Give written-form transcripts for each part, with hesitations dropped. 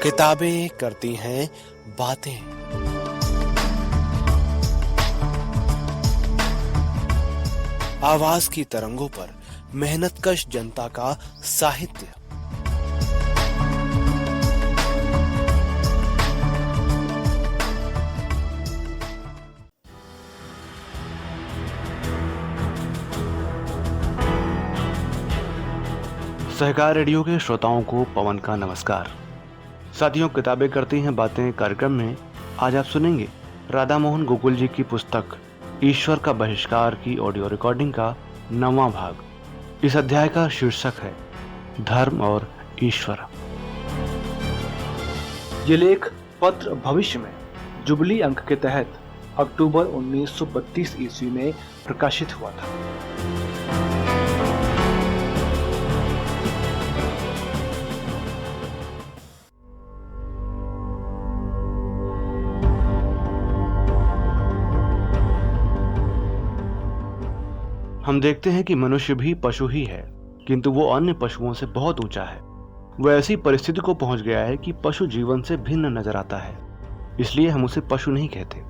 किताबें करती हैं बातें। आवाज की तरंगों पर मेहनतकश जनता का साहित्य। सहकार रेडियो के श्रोताओं को पवन का नमस्कार। साथियों, किताबें करती हैं बातें कार्यक्रम में आज आप सुनेंगे राधा मोहन गोकुल जी की पुस्तक ईश्वर का बहिष्कार की ऑडियो रिकॉर्डिंग का 9वां भाग। इस अध्याय का शीर्षक है धर्म और ईश्वर। ये लेख पत्र भविष्य में जुबली अंक के तहत अक्टूबर 1932 ईस्वी में प्रकाशित हुआ था। हम देखते हैं कि मनुष्य भी पशु ही है, किंतु वो अन्य पशुओं से बहुत ऊंचा है। वो ऐसी परिस्थिति को पहुंच गया है कि पशु जीवन से भिन्न नजर आता है, इसलिए हम उसे पशु नहीं कहते।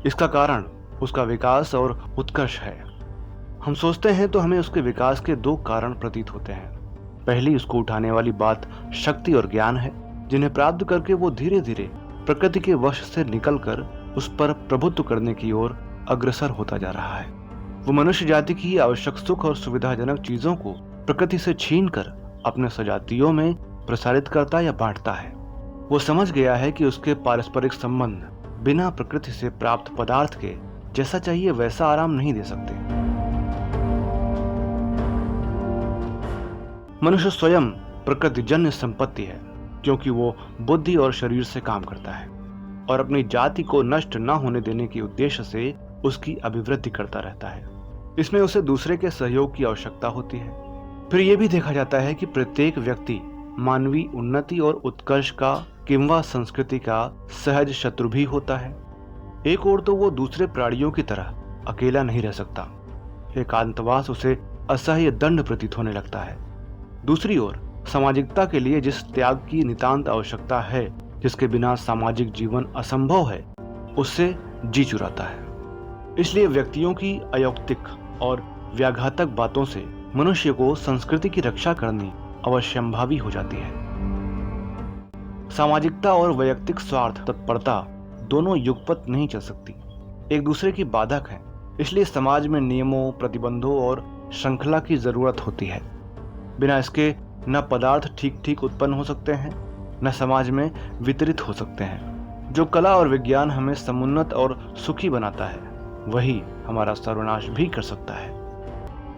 इसका कारण उसका विकास और उत्कर्ष है। हम सोचते हैं तो हमें उसके विकास के 2 कारण प्रतीत होते हैं। पहली उसको उठाने वाली बात शक्ति और ज्ञान है, जिन्हें प्राप्त करके वो धीरे धीरे प्रकृति के वश से निकलकर उस पर प्रभुत्व करने की ओर अग्रसर होता जा रहा है। वो मनुष्य जाति की आवश्यक सुख और सुविधाजनक चीजों को प्रकृति से छीनकर अपने सजातियों में प्रसारित करता या बांटता है। वो समझ गया है कि उसके पारस्परिक संबंध बिना प्रकृति से प्राप्त पदार्थ के जैसा चाहिए वैसा आराम नहीं दे सकते। मनुष्य स्वयं प्रकृतिजन्य संपत्ति है, क्योंकि वो बुद्धि और शरीर से काम करता है और अपनी जाति को नष्ट न होने देने के उद्देश्य से उसकी अभिवृद्धि करता रहता है। इसमें उसे दूसरे के सहयोग की आवश्यकता होती है। फिर यह भी देखा जाता है कि प्रत्येक व्यक्ति मानवीय उन्नति और उत्कर्ष का किंवा संस्कृति का सहज शत्रु भी होता है। एक ओर तो वो दूसरे प्राणियों की तरह अकेला नहीं रह सकता, एकांतवास उसे असह्य दंड प्रतीत होने लगता है। दूसरी ओर सामाजिकता के लिए जिस त्याग की नितांत आवश्यकता है, जिसके बिना सामाजिक जीवन असंभव है, उससे जी चुराता है। इसलिए व्यक्तियों की अयौक्तिक और व्याघातक बातों से मनुष्य को संस्कृति की रक्षा करनी अवश्यंभावी हो जाती है। सामाजिकता और वैयक्तिक स्वार्थ तत्परता दोनों युगपत नहीं चल सकती, एक दूसरे की बाधक है। इसलिए समाज में नियमों, प्रतिबंधों और श्रृंखला की जरूरत होती है। बिना इसके न पदार्थ ठीक उत्पन्न हो सकते हैं, न समाज में वितरित हो सकते हैं। जो कला और विज्ञान हमें समुन्नत और सुखी बनाता है, वही हमारा सर्वनाश भी कर सकता है।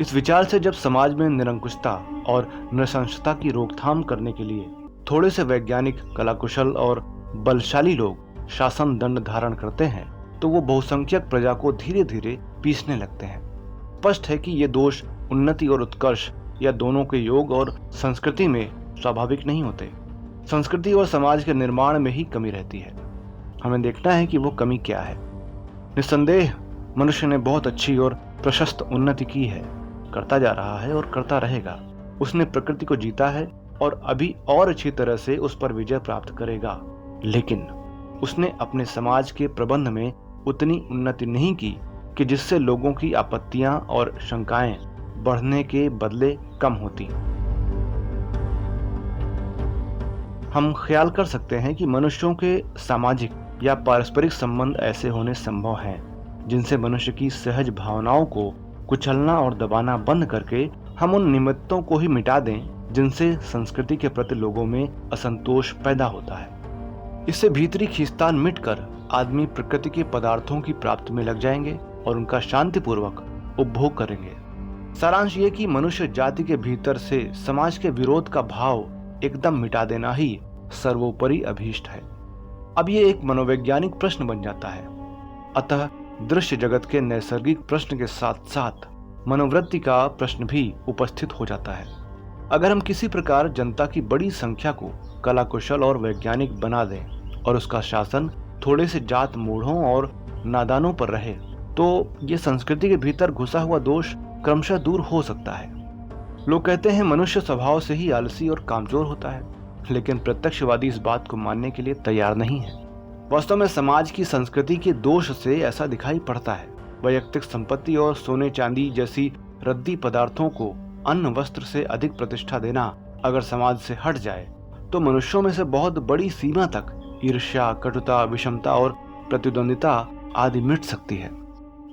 इस विचार से जब समाज में निरंकुशता और नृशंसता की रोकथाम करने के लिए थोड़े से वैज्ञानिक, कलाकुशल और बलशाली लोग शासन दंड धारण करते हैं, तो वो बहुसंख्यक प्रजा को धीरे धीरे पीसने लगते हैं। स्पष्ट है कि ये दोष उन्नति और उत्कर्ष या दोनों के योग और संस्कृति में स्वाभाविक नहीं होते। संस्कृति और समाज के निर्माण में ही कमी रहती है। हमें देखना है कि वो कमी क्या है। निस्संदेह मनुष्य ने बहुत अच्छी और प्रशस्त उन्नति की है, करता जा रहा है और करता रहेगा। उसने प्रकृति को जीता है और अभी और अच्छी तरह से उस पर विजय प्राप्त करेगा। लेकिन उसने अपने समाज के प्रबंध में उतनी उन्नति नहीं की कि जिससे लोगों की आपत्तियां और शंकाएं बढ़ने के बदले कम होती। हम ख्याल कर सकते हैं कि मनुष्यों के सामाजिक या पारस्परिक संबंध ऐसे होने संभव हैं जिनसे मनुष्य की सहज भावनाओं को कुचलना और दबाना बंद करके हम उन निमित्तों को ही मिटा दें जिनसे संस्कृति के प्रति लोगों में असंतोष पैदा होता है। इससे भीतरी खींचतान मिटकर आदमी प्रकृति के पदार्थों की प्राप्ति में लग जाएंगे और उनका शांतिपूर्वक उपभोग करेंगे। सारांश ये कि मनुष्य जाति के भीतर से समाज के विरोध का भाव एकदम मिटा देना ही सर्वोपरि अभीष्ट है। अब ये एक मनोवैज्ञानिक प्रश्न बन जाता है। अतः दृश्य जगत के नैसर्गिक प्रश्न के साथ साथ मनोवृत्ति का प्रश्न भी उपस्थित हो जाता है। अगर हम किसी प्रकार जनता की बड़ी संख्या को कलाकुशल और वैज्ञानिक बना दें और उसका शासन थोड़े से जात मूढ़ों और नादानों पर रहे, तो ये संस्कृति के भीतर घुसा हुआ दोष क्रमशः दूर हो सकता है। लोग कहते हैं मनुष्य स्वभाव से ही आलसी और कामचोर होता है। लेकिन प्रत्यक्षवादी इस बात को मानने के लिए तैयार नहीं है। वास्तव में समाज की संस्कृति के दोष से ऐसा दिखाई पड़ता है। वैयक्तिक संपत्ति और सोने चांदी जैसी रद्दी पदार्थों को अन्न वस्त्र से अधिक प्रतिष्ठा देना अगर समाज से हट जाए तो मनुष्यों में से बहुत बड़ी सीमा तक ईर्ष्या, कटुता, विषमता और प्रतिद्वंदिता आदि मिट सकती है।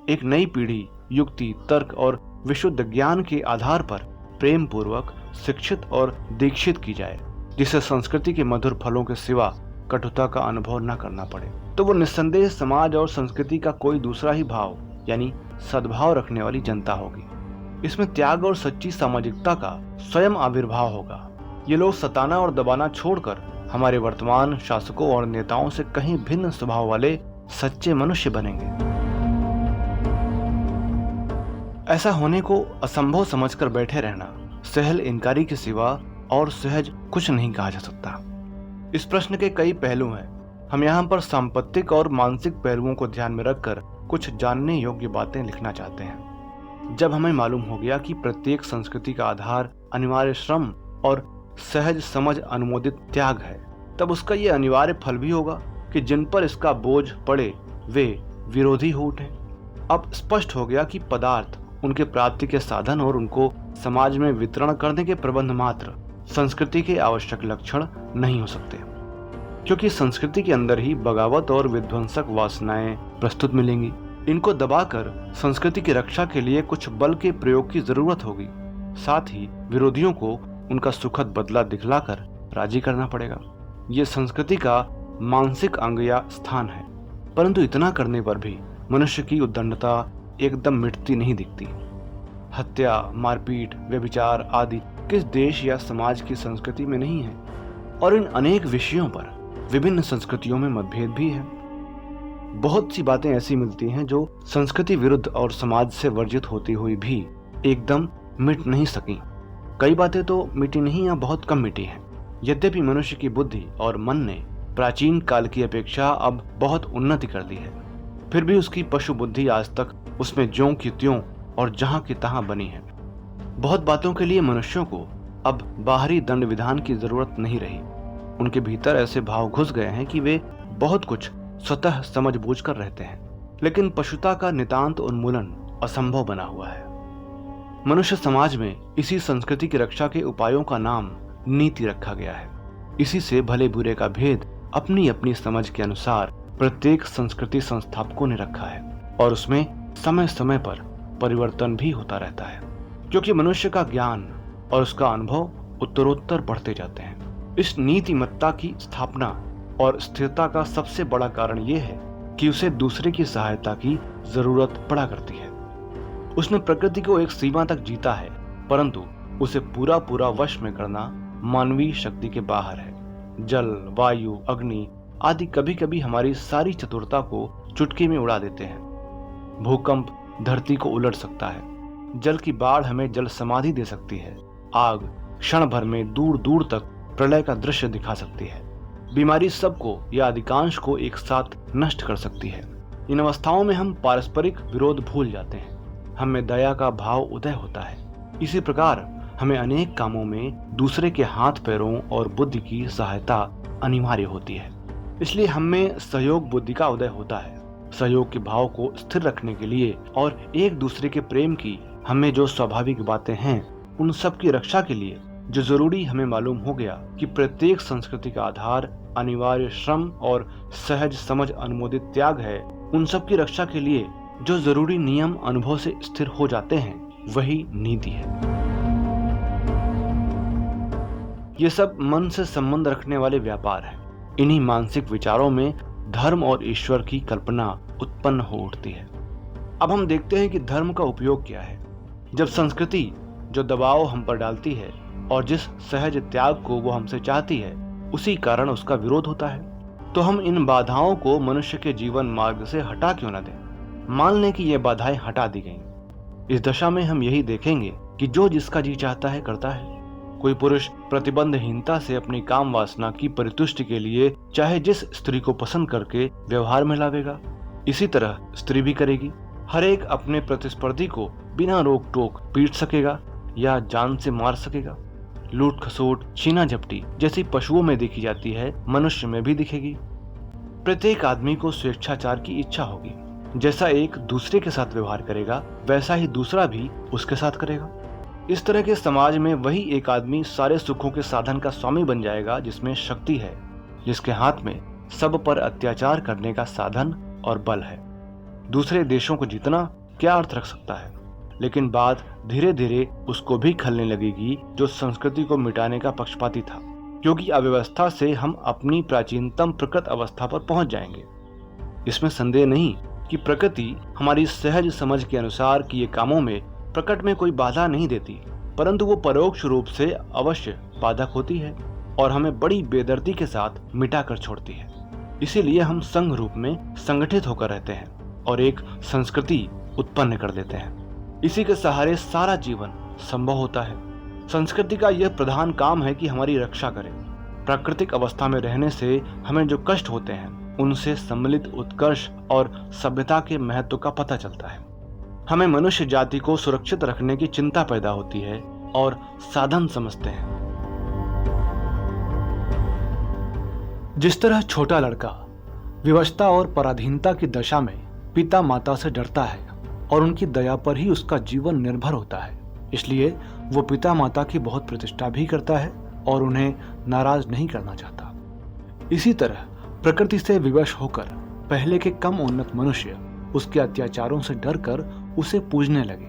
एक नई पीढ़ी युक्ति, तर्क और विशुद्ध ज्ञान के आधार पर प्रेम पूर्वक शिक्षित और दीक्षित की जाए, जिसे संस्कृति के मधुर फलों के सिवा कटुता का अनुभव न करना पड़े, तो वो निस्संदेह समाज और संस्कृति का कोई दूसरा ही भाव यानी सद्भाव रखने वाली जनता होगी। इसमें त्याग और सच्ची सामाजिकता का स्वयं आविर्भाव होगा। ये लोग सताना और दबाना छोड़कर हमारे वर्तमान शासकों और नेताओं से कहीं भिन्न स्वभाव वाले सच्चे मनुष्य बनेंगे। ऐसा होने को असंभव समझकर बैठे रहना सहल इनकारी के सिवा और सहज कुछ नहीं कहा जा सकता। इस प्रश्न के कई पहलू हैं। हम यहाँ पर सांपत्तिक और मानसिक पहलुओं को ध्यान में रखकर कुछ जानने योग्य बातें लिखना चाहते हैं। जब हमें मालूम हो गया कि प्रत्येक संस्कृति का आधार अनिवार्य श्रम और सहज समझ अनुमोदित त्याग है, तब उसका ये अनिवार्य फल भी होगा कि जिन पर इसका बोझ पड़े वे विरोधी हो उठे। अब स्पष्ट हो गया कि पदार्थ, उनके प्राप्ति के साधन और उनको समाज में वितरण करने के प्रबंध मात्र संस्कृति के आवश्यक लक्षण नहीं हो सकते, क्योंकि संस्कृति के अंदर ही बगावत और विध्वंसक वासनाएं प्रस्तुत मिलेंगी। इनको दबाकर संस्कृति की रक्षा के लिए कुछ बल के प्रयोग की जरूरत होगी। साथ ही विरोधियों को उनका सुखद बदला दिखलाकर राजी करना पड़ेगा। ये संस्कृति का मानसिक अंग या स्थान है, परंतु इतना करने पर भी मनुष्य की उद्दंडता एकदम मिटती नहीं दिखती। हत्या, मारपीट, व्यभिचार आदि किस देश या समाज की संस्कृति में नहीं है, और इन अनेक विषयों पर विभिन्न संस्कृतियों में मतभेद भी है। बहुत सी बातें ऐसी मिलती हैं जो संस्कृति विरुद्ध और समाज से वर्जित होती हुई भी एकदम मिट नहीं सकी। कई बातें तो मिटी नहीं या बहुत कम मिटी हैं। यद्यपि मनुष्य की बुद्धि और मन ने प्राचीन काल की अपेक्षा अब बहुत उन्नति कर दी है, फिर भी उसकी पशु बुद्धि आज तक उसमें ज्यों की त्यों और जहां की तहां बनी है। बहुत बातों के लिए मनुष्यों को अब बाहरी दंड विधान की जरूरत नहीं रही। उनके भीतर ऐसे भाव घुस गए हैं कि वे बहुत कुछ स्वतः समझ बूझ कर रहते हैं, लेकिन पशुता का नितांत उन्मूलन असंभव बना हुआ है। मनुष्य समाज में इसी संस्कृति की रक्षा के उपायों का नाम नीति रखा गया है। इसी से भले बुरे का भेद अपनी अपनी समझ के अनुसार प्रत्येक संस्कृति संस्थापकों ने रखा है, और उसमें समय समय पर परिवर्तन भी होता रहता है, क्योंकि मनुष्य का ज्ञान और उसका अनुभव उत्तरोत्तर बढ़ते जाते हैं। इस नीतिमत्ता की स्थापना और स्थिरता का सबसे बड़ा कारण यह है कि उसे दूसरे की सहायता की जरूरत पड़ा करती है। उसने प्रकृति को एक सीमा तक जीता है, परंतु उसे पूरा पूरा वश में करना मानवीय शक्ति के बाहर है। जल, वायु, अग्नि आदि कभी कभी हमारी सारी चतुरता को चुटकी में उड़ा देते हैं। भूकंप धरती को उलट सकता है। जल की बाढ़ हमें जल समाधि दे सकती है। आग क्षण भर में दूर दूर तक प्रलय का दृश्य दिखा सकती है। बीमारी सबको या अधिकांश को एक साथ नष्ट कर सकती है। इन अवस्थाओं में हम पारस्परिक विरोध भूल जाते हैं। हमें दया का भाव उदय होता है। इसी प्रकार हमें अनेक कामों में दूसरे के हाथ पैरों और बुद्धि की सहायता अनिवार्य होती है। इसलिए हमें सहयोग बुद्धि का उदय होता है। सहयोग के भाव को स्थिर रखने के लिए और एक दूसरे के प्रेम की हमें जो स्वाभाविक बातें हैं, उन सब की रक्षा के लिए जो जरूरी हमें मालूम हो गया कि प्रत्येक संस्कृति का आधार अनिवार्य श्रम और सहज समझ अनुमोदित त्याग है, उन सब की रक्षा के लिए जो जरूरी नियम अनुभव से स्थिर हो जाते हैं, वही नीति है। ये सब मन से संबंध रखने वाले व्यापार है। इन्हीं मानसिक विचारों में धर्म और ईश्वर की कल्पना उत्पन्न हो उठती है। अब हम देखते हैं कि धर्म का उपयोग क्या है। जब संस्कृति जो दबाव हम पर डालती है और जिस सहज त्याग को वो हमसे चाहती है, उसी कारण उसका विरोध होता है, तो हम इन बाधाओं को मनुष्य के जीवन मार्ग से हटा क्यों न दें। मान लें कि ये बाधाएं हटा दी गईं। इस दशा में हम यही देखेंगे कि जो जिसका जी चाहता है करता है। कोई पुरुष प्रतिबंधहीनता से अपनी काम वासना की परितुष्टि के लिए चाहे जिस स्त्री को पसंद करके व्यवहार में लावेगा, इसी तरह स्त्री भी करेगी। हर एक अपने प्रतिस्पर्धी को बिना रोक टोक पीट सकेगा या जान से मार सकेगा। लूट खसोट, छीना झपटी जैसी पशुओं में देखी जाती है, मनुष्य में भी दिखेगी। प्रत्येक आदमी को स्वेच्छाचार की इच्छा होगी। जैसा एक दूसरे के साथ व्यवहार करेगा, वैसा ही दूसरा भी उसके साथ करेगा। इस तरह के समाज में वही एक आदमी सारे सुखों के साधन का स्वामी बन जाएगा जिसमें शक्ति है, जिसके हाथ में सब पर अत्याचार करने का साधन और बल है। दूसरे देशों को जीतना क्या अर्थ रख सकता है? लेकिन बात धीरे धीरे उसको भी खलने लगेगी जो संस्कृति को मिटाने का पक्षपाती था, क्योंकि अव्यवस्था से हम अपनी प्राचीनतम प्रकृत अवस्था पर पहुंच जाएंगे। इसमें संदेह नहीं कि प्रकृति हमारी सहज समझ के अनुसार किए कामों में प्रकट में कोई बाधा नहीं देती, परंतु वो परोक्ष रूप से अवश्य बाधक होती है और हमें बड़ी बेदर्दी के साथ मिटा कर छोड़ती है। इसीलिए हम संघ रूप में संगठित होकर रहते हैं और एक संस्कृति उत्पन्न कर देते हैं। इसी के सहारे सारा जीवन संभव होता है। संस्कृति का यह प्रधान काम है कि हमारी रक्षा करे। प्राकृतिक अवस्था में रहने से हमें जो कष्ट होते हैं, उनसे सम्मिलित उत्कर्ष और सभ्यता के महत्व का पता चलता है। हमें मनुष्य जाति को सुरक्षित रखने की चिंता पैदा होती है और साधन समझते हैं। जिस तरह छोटा लड़का विवशता और पराधीनता की दशा में पिता माता से डरता है और उनकी दया पर ही उसका जीवन निर्भर होता है, इसलिए वो पिता माता की बहुत प्रतिष्ठा भी करता है और उन्हें नाराज नहीं करना चाहता। इसी तरह प्रकृति से विवश होकर पहले के कम उन्नत मनुष्य उसके अत्याचारों से डरकर उसे पूजने लगे।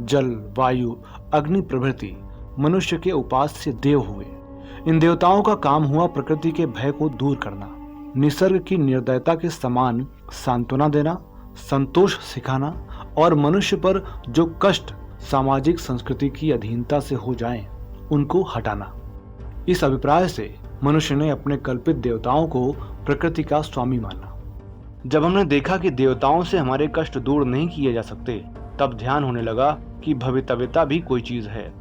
जल, वायु, अग्नि प्रभृति मनुष्य के उपास्य देव हुए। इन देवताओं का काम हुआ प्रकृति के भय को दूर करना, निसर्ग की निर्दयता के समान सांत्वना देना, संतोष सिखाना और मनुष्य पर जो कष्ट सामाजिक संस्कृति की अधीनता से हो जाएं, उनको हटाना। इस अभिप्राय से मनुष्य ने अपने कल्पित देवताओं को प्रकृति का स्वामी माना। जब हमने देखा कि देवताओं से हमारे कष्ट दूर नहीं किए जा सकते, तब ध्यान होने लगा कि भवितव्यता भी कोई चीज है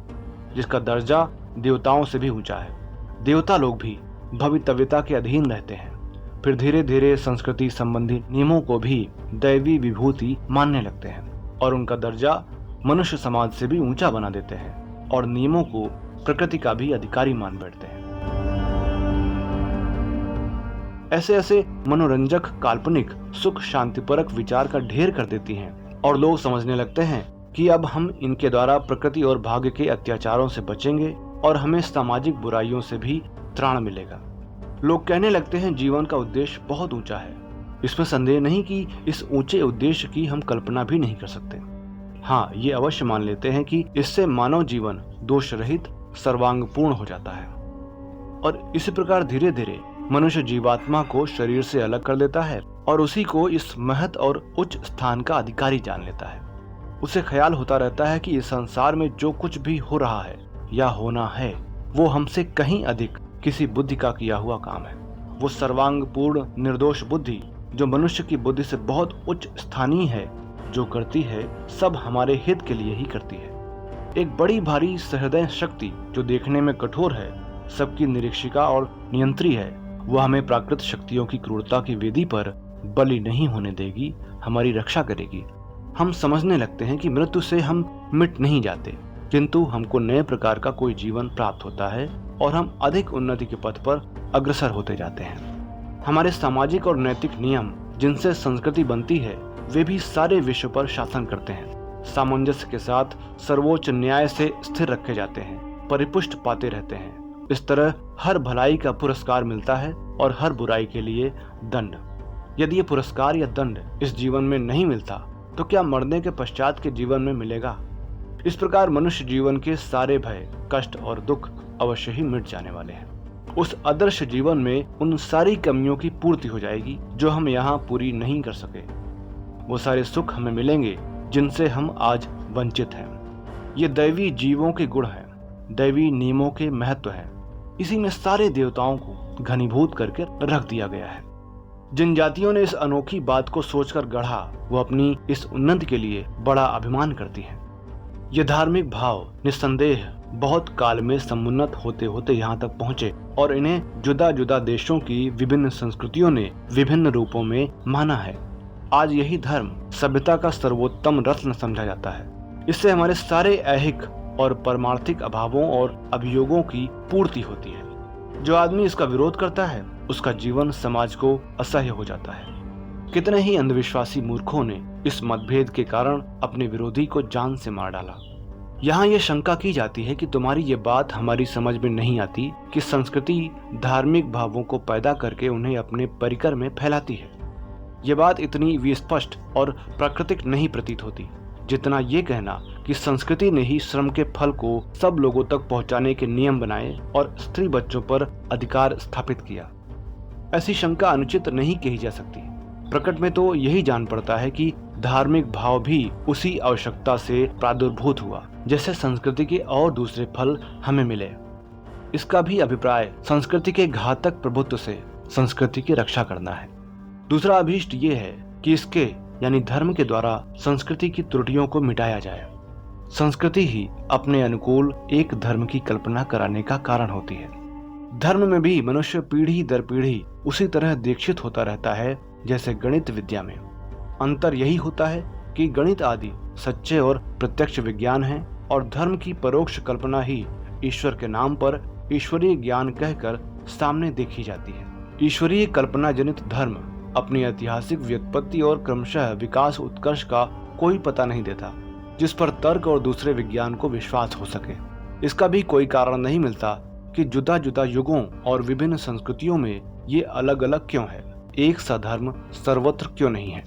जिसका दर्जा देवताओं से भी ऊंचा है। देवता लोग भी भवितव्यता के अधीन रहते हैं। फिर धीरे धीरे संस्कृति संबंधी नियमों को भी दैवी विभूति मानने लगते हैं और उनका दर्जा मनुष्य समाज से भी ऊंचा बना देते हैं और नियमों को प्रकृति का भी अधिकारी मान बैठते हैं। ऐसे ऐसे मनोरंजक, काल्पनिक, सुख शांतिपरक विचार का ढेर कर देती हैं और लोग समझने लगते हैं कि अब हम इनके द्वारा प्रकृति और भाग्य के अत्याचारों से बचेंगे और हमें सामाजिक बुराइयों से भी त्राण मिलेगा। लोग कहने लगते हैं जीवन का उद्देश्य बहुत ऊंचा है। इसमें संदेह नहीं कि इस ऊंचे उद्देश्य की हम कल्पना भी नहीं कर सकते। हाँ, ये अवश्य मान लेते हैं कि इससे मानव जीवन दोष रहित, सर्वांगपूर्ण हो जाता है और इसी प्रकार धीरे धीरे मनुष्य जीवात्मा को शरीर से अलग कर देता है और उसी को इस महत और उच्च स्थान का अधिकारी जान लेता है। उसे ख्याल होता रहता है कि इस संसार में जो कुछ भी हो रहा है या होना है, वो हमसे कहीं अधिक किसी बुद्धि का किया हुआ काम है। वो सर्वांगपूर्ण निर्दोष बुद्धि जो मनुष्य की बुद्धि से बहुत उच्च स्थानीय है, जो करती है सब हमारे हित के लिए ही करती है। एक बड़ी भारी सहृदय शक्ति जो देखने में कठोर है, सबकी निरीक्षिका और नियंत्री है, वह हमें प्राकृत शक्तियों की क्रूरता की वेदी पर बलि नहीं होने देगी, हमारी रक्षा करेगी। हम समझने लगते हैं कि मृत्यु से हम मिट नहीं जाते, किंतु हमको नए प्रकार का कोई जीवन प्राप्त होता है और हम अधिक उन्नति के पथ पर अग्रसर होते जाते हैं। हमारे सामाजिक और नैतिक नियम जिनसे संस्कृति बनती है, वे भी सारे विश्व पर शासन करते हैं। सामंजस्य के साथ सर्वोच्च न्याय से स्थिर रखे जाते हैं, परिपुष्ट पाते रहते हैं। इस तरह हर भलाई का पुरस्कार मिलता है और हर बुराई के लिए दंड। यदि ये पुरस्कार या दंड इस जीवन में नहीं मिलता, तो क्या मरने के पश्चात के जीवन में मिलेगा? इस प्रकार मनुष्य जीवन के सारे भय, कष्ट और दुख अवश्य ही मिट जाने वाले हैं। उस आदर्श जीवन में उन सारी कमियों की पूर्ति हो जाएगी जो हम यहाँ पूरी नहीं कर सके। वो सारे सुख हमें मिलेंगे जिनसे हम आज वंचित हैं। ये दैवी जीवों के गुण हैं, दैवी नियमों के महत्व हैं। इसी में सारे देवताओं को घनीभूत करके रख दिया गया है। जिन जातियों ने इस अनोखी बात को सोचकर गढ़ा, वो अपनी इस उन्नति के लिए बड़ा अभिमान करती हैं। ये धार्मिक भाव निस्संदेह बहुत काल में समुन्नत होते होते यहाँ तक पहुँचे और इन्हें जुदा जुदा देशों की विभिन्न संस्कृतियों ने विभिन्न रूपों में माना है। आज यही धर्म सभ्यता का सर्वोत्तम रत्न समझा जाता है। इससे हमारे सारे ऐहिक और परमार्थिक अभावों और अभियोगों की पूर्ति होती है। जो आदमी इसका विरोध करता है उसका जीवन समाज को असह्य हो जाता है। कितने ही अंधविश्वासी मूर्खों ने इस मतभेद के कारण अपने विरोधी को जान से मार डाला। यहाँ ये शंका की जाती है कि तुम्हारी ये बात हमारी समझ में नहीं आती कि संस्कृति धार्मिक भावों को पैदा करके उन्हें अपने परिकर में फैलाती है। ये बात इतनी विस्पष्ट और प्राकृतिक नहीं प्रतीत होती जितना ये कहना कि संस्कृति ने ही श्रम के फल को सब लोगों तक पहुंचाने के नियम बनाए और स्त्री बच्चों पर अधिकार स्थापित किया। ऐसी शंका अनुचित नहीं कही जा सकती। प्रकट में तो यही जान पड़ता है कि धार्मिक भाव भी उसी आवश्यकता से प्रादुर्भूत हुआ जैसे संस्कृति के और दूसरे फल हमें मिले। इसका भी अभिप्राय संस्कृति के घातक प्रभुत्व से संस्कृति की रक्षा करना है। दूसरा अभीष्ट ये है कि इसके यानी धर्म के द्वारा संस्कृति की त्रुटियों को मिटाया जाए। संस्कृति ही अपने अनुकूल एक धर्म की कल्पना कराने का कारण होती है। धर्म में भी मनुष्य पीढ़ी दर पीढ़ी उसी तरह दीक्षित होता रहता है जैसे गणित विद्या में। अंतर यही होता है कि गणित आदि सच्चे और प्रत्यक्ष विज्ञान हैं और धर्म की परोक्ष कल्पना ही ईश्वर के नाम पर ईश्वरीय ज्ञान कहकर सामने देखी जाती है। ईश्वरीय कल्पना जनित धर्म अपनी ऐतिहासिक व्युत्पत्ति और क्रमशः विकास उत्कर्ष का कोई पता नहीं देता जिस पर तर्क और दूसरे विज्ञान को विश्वास हो सके। इसका भी कोई कारण नहीं मिलता कि जुदा जुदा युगों और विभिन्न संस्कृतियों में ये अलग अलग क्यों है, एक सा धर्म सर्वत्र क्यों नहीं है।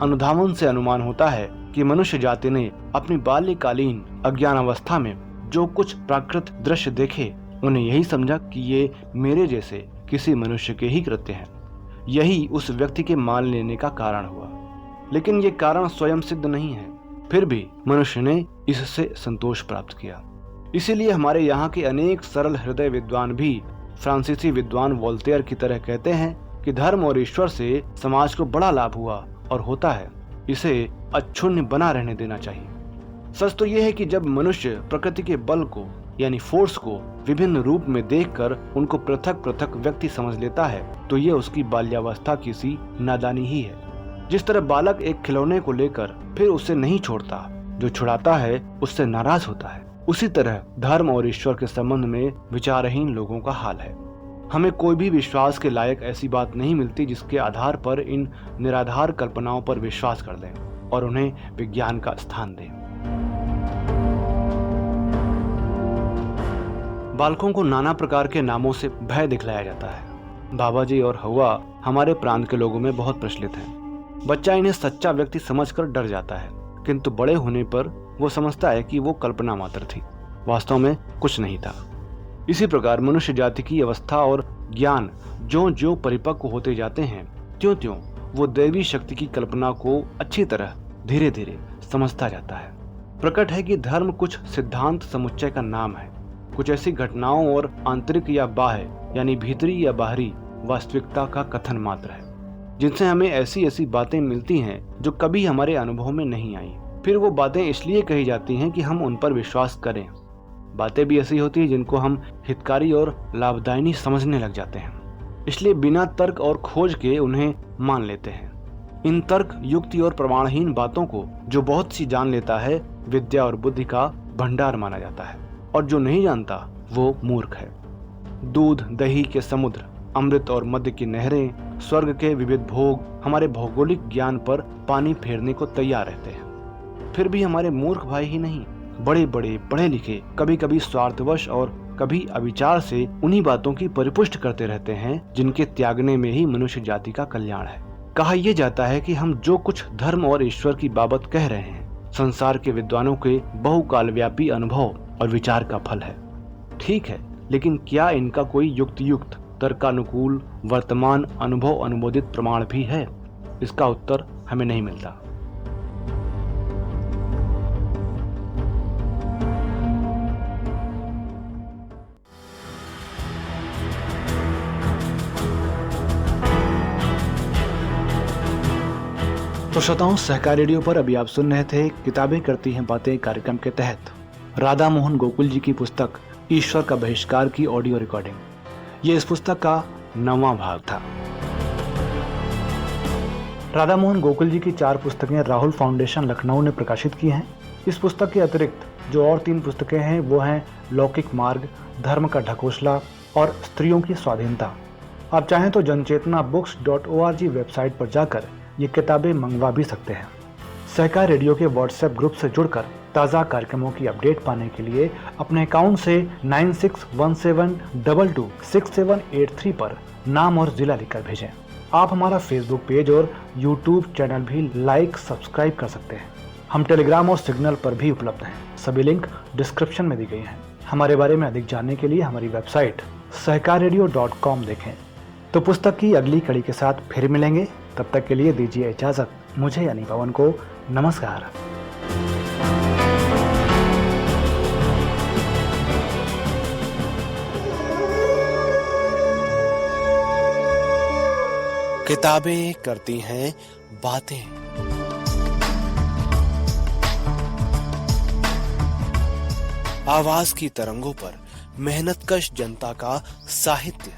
अनुधावन से अनुमान होता है कि मनुष्य जाति ने अपनी बाल्यकालीन अज्ञान अवस्था में जो कुछ प्राकृत दृश्य देखे उन्हें यही समझा कि ये मेरे जैसे किसी मनुष्य के ही कृत्य हैं। यही उस व्यक्ति के मान लेने का कारण हुआ। लेकिन ये कारण स्वयं सिद्ध नहीं है, फिर भी मनुष्य ने इससे संतोष प्राप्त किया। इसीलिए हमारे यहाँ के अनेक सरल हृदय विद्वान भी फ्रांसीसी विद्वान वोल्टेयर की तरह कहते हैं कि धर्म और ईश्वर से समाज को बड़ा लाभ हुआ और होता है, इसे अक्षुण्ण बना रहने देना चाहिए। सच तो यह है कि जब मनुष्य प्रकृति के बल को यानी फोर्स को विभिन्न रूप में देखकर उनको पृथक पृथक व्यक्ति समझ लेता है तो ये उसकी बाल्यावस्था की सी नादानी ही है। जिस तरह बालक एक खिलौने को लेकर फिर उसे नहीं छोड़ता, जो छुड़ाता है उससे नाराज होता है, उसी तरह धर्म और ईश्वर के संबंध में विचारहीन लोगों का हाल है। हमें कोई भी विश्वास के लायक ऐसी बात नहीं मिलती जिसके आधार पर इन निराधार कल्पनाओं पर विश्वास कर लें और उन्हें विज्ञान का स्थान दें। बालकों को नाना प्रकार के नामों से भय दिखलाया जाता है। बाबा जी और हवा हमारे प्रांत के लोगों में बहुत प्रचलित हैं। बच्चा इन्हें सच्चा व्यक्ति समझकर डर जाता है, किंतु बड़े होने पर वो समझता है कि वो कल्पना मात्र थी, वास्तव में कुछ नहीं था। इसी प्रकार मनुष्य जाति की अवस्था और ज्ञान ज्यों ज्यों परिपक्व होते जाते हैं त्यों त्यों वो दैवी शक्ति की कल्पना को अच्छी तरह धीरे धीरे समझता जाता है। प्रकट है कि धर्म कुछ सिद्धांत समुच्चय का नाम है, कुछ ऐसी घटनाओं और आंतरिक या बाह्य यानी भीतरी या बाहरी वास्तविकता का कथन मात्र है, जिनसे हमें ऐसी ऐसी बातें मिलती हैं जो कभी हमारे अनुभव में नहीं आई। फिर वो बातें इसलिए कही जाती हैं कि हम उन पर विश्वास करें। बातें भी ऐसी होती हैं जिनको हम हितकारी और लाभदायिनी समझने लग जाते हैं, इसलिए बिना तर्क और खोज के उन्हें मान लेते हैं। इन तर्क युक्ति और प्रमाणहीन बातों को जो बहुत सी जान लेता है विद्या और बुद्धि का भंडार माना जाता है, और जो नहीं जानता वो मूर्ख है। दूध दही के समुद्र, अमृत और मध्य की नहरें, स्वर्ग के विविध भोग हमारे भौगोलिक ज्ञान पर पानी फेरने को तैयार रहते हैं। फिर भी हमारे मूर्ख भाई ही नहीं, बड़े बड़े पढ़े लिखे कभी कभी स्वार्थवश और कभी अविचार से उन्हीं बातों की परिपुष्ट करते रहते हैं जिनके त्यागने में ही मनुष्य जाति का कल्याण है। कहा यह जाता है कि हम जो कुछ धर्म और ईश्वर की बाबत कह रहे हैं संसार के विद्वानों के बहुकालव्यापी अनुभव और विचार का फल है। ठीक है, लेकिन क्या इनका कोई युक्त तर्कानुकूल वर्तमान अनुभव अनुमोदित प्रमाण भी है? इसका उत्तर हमें नहीं मिलता। तो श्रोताओं, सहकार रेडियो पर अभी आप सुन रहे थे किताबें करती हैं बातें कार्यक्रम के तहत राधा मोहन गोकुल जी की पुस्तक ईश्वर का बहिष्कार की ऑडियो रिकॉर्डिंग। ये इस पुस्तक का 9वां भाग था। राधा मोहन गोकुल जी की 4 पुस्तकें राहुल फाउंडेशन लखनऊ ने प्रकाशित की हैं। इस पुस्तक के अतिरिक्त जो और 3 पुस्तकें हैं वो हैं लौकिक मार्ग, धर्म का ढकोसला और स्त्रियों की स्वाधीनता। आप चाहें तो जनचेतना books.org वेबसाइट पर जाकर ये किताबें मंगवा भी सकते हैं। सहकार रेडियो के व्हाट्सएप ग्रुप से जुड़कर ताज़ा कार्यक्रमों की अपडेट पाने के लिए अपने अकाउंट से 9617226783 पर नाम और जिला लिखकर भेजें। आप हमारा फेसबुक पेज और यूट्यूब चैनल भी लाइक सब्सक्राइब कर सकते हैं। हम टेलीग्राम और सिग्नल पर भी उपलब्ध हैं। सभी लिंक डिस्क्रिप्शन में दी गई हैं। हमारे बारे में अधिक जानने के लिए हमारी वेबसाइट सहकाररेडियो.com देखें। तो पुस्तक की अगली कड़ी के साथ फिर मिलेंगे। तब तक के लिए दीजिए इजाजत। मुझे यानी पवन को नमस्कार। किताबें करती हैं बातें। आवाज की तरंगों पर मेहनतकश जनता का साहित्य।